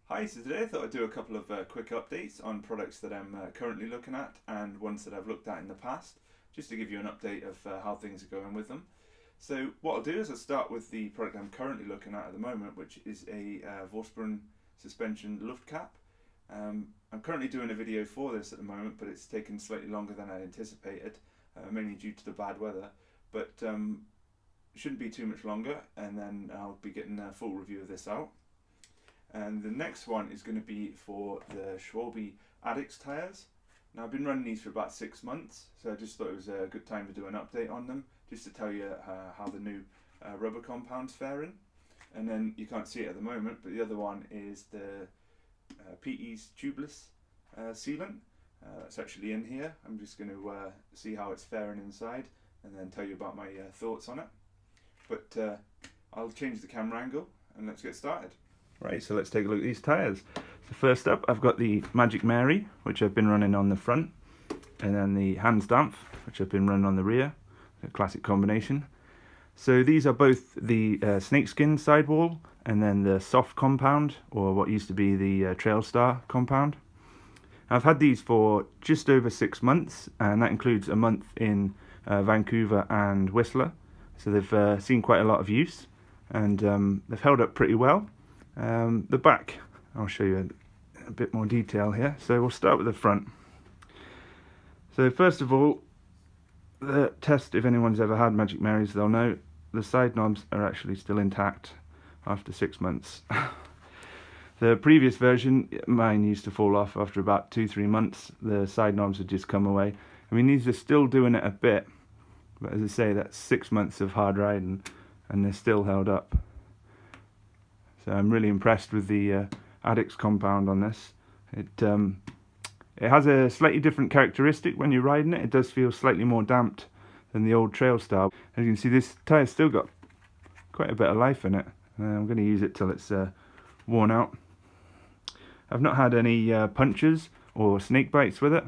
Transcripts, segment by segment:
Hi, so today I thought I'd do a couple of quick updates on products that I'm currently looking at and ones that I've looked at in the past, just to give you an update of how things are going with them. So what I'll do is I'll start with the product I'm currently looking at the moment, which is a Vorsprung suspension luft cap. I'm currently doing a video for this at the moment, but it's taken slightly longer than I anticipated, mainly due to the bad weather. But shouldn't be too much longer, and then I'll be getting a full review of this out. And the next one is going to be for the Schwalbe Addix tyres. Now I've been running these for about 6 months, so I just thought it was a good time to do an update on them, just to tell you how the new rubber compound's faring. And then you can't see it at the moment, but the other one is the Peaty's Tubeless Sealant. That's actually in here. I'm just going to see how it's faring inside and then tell you about my thoughts on it. But I'll change the camera angle and let's get started. Right, so let's take a look at these tyres. So first up, I've got the Magic Mary, which I've been running on the front, and then the Hans Dampf, which I've been running on the rear, a classic combination. So these are both the snakeskin sidewall, and then the soft compound, or what used to be the Trailstar compound. I've had these for just over 6 months, and that includes a month in Vancouver and Whistler. So they've seen quite a lot of use, and they've held up pretty well. The back, I'll show you a bit more detail here. So we'll start with the front. So first of all, the test, if anyone's ever had Magic Marys, they'll know the side knobs are actually still intact after 6 months. The previous version, mine used to fall off after about 2-3 months. The side knobs had just come away. I mean, these are still doing it a bit, but as I say, that's 6 months of hard riding and they're still held up. So I'm really impressed with the Addix compound on this. It has a slightly different characteristic when you're riding it. It does feel slightly more damped than the old Trailstar. As you can see, this tyre's still got quite a bit of life in it. I'm going to use it till it's worn out. I've not had any punctures or snake bites with it.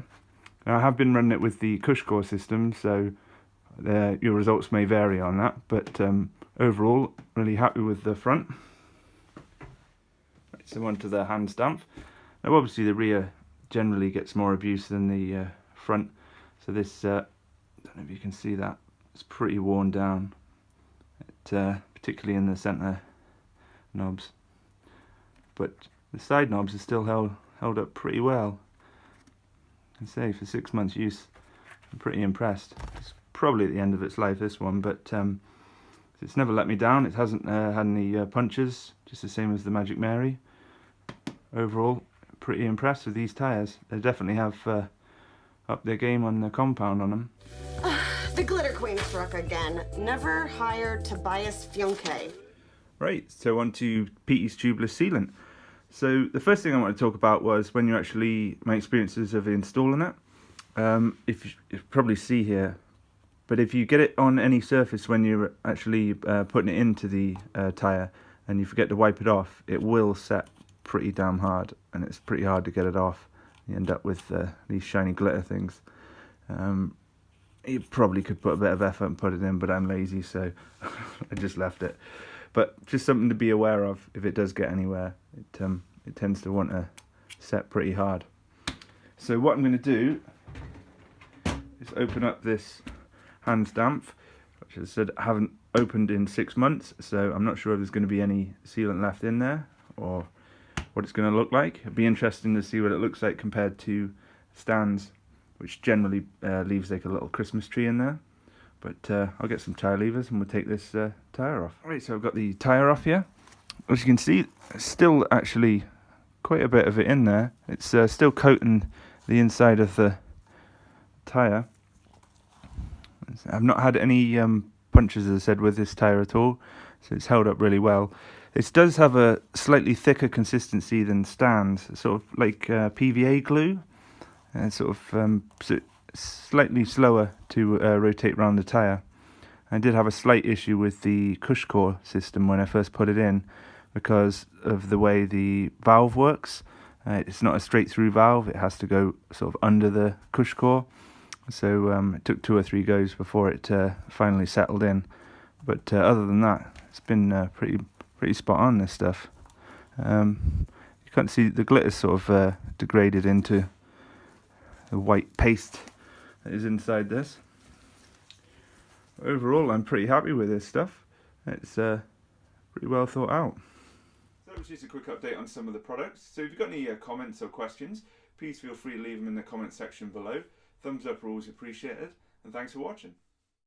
I have been running it with the Cushcore system, so your results may vary on that. But overall, really happy with the front. So on to the Hans Dampf. Now obviously the rear generally gets more abuse than the front. So this, I don't know if you can see that, it's pretty worn down, particularly in the centre knobs. But the side knobs are still held up pretty well. I can say for 6 months use, I'm pretty impressed. It's probably at the end of its life, this one, but it's never let me down. It hasn't had any punches, just the same as the Magic Mary. Overall, pretty impressed with these tyres. They definitely have upped their game on the compound on them. The glitter queen struck again. Never hired Tobias Funke. Right, so on to Peaty's Tubeless Sealant. So the first thing I want to talk about was when you actually, my experiences of installing it. If you probably see here, but if you get it on any surface when you're actually putting it into the tyre and you forget to wipe it off, it will set pretty damn hard, and it's pretty hard to get it off. You end up with these shiny glitter things. You probably could put a bit of effort and put it in, but I'm lazy, so I just left it. But just something to be aware of if it does get anywhere. It tends to want to set pretty hard. So what I'm going to do is open up this Hans Dampf, which as I said I haven't opened in 6 months, so I'm not sure if there's going to be any sealant left in there or what it's going to look like. It'd be interesting to see what it looks like compared to stands, which generally leaves like a little Christmas tree in there. But I'll get some tyre levers and we'll take this tyre off. Alright, so I've got the tyre off here. As you can see, there's still actually quite a bit of it in there. It's still coating the inside of the tyre. I've not had any punches, as I said, with this tyre at all, so it's held up really well. It does have a slightly thicker consistency than stands, sort of like PVA glue, and sort of slightly slower to rotate around the tyre. I did have a slight issue with the Cushcore system when I first put it in because of the way the valve works. It's not a straight through valve, it has to go sort of under the Cushcore. So it took 2 or 3 goes before it finally settled in. But other than that, it's been pretty spot on, this stuff. You You can't see the glitter's sort of degraded into the white paste that is inside this. Overall, I'm pretty happy with this stuff. It's pretty well thought out. So that was just a quick update on some of the products. So if you've got any comments or questions, please feel free to leave them in the comment section below. Thumbs up are always appreciated, and thanks for watching.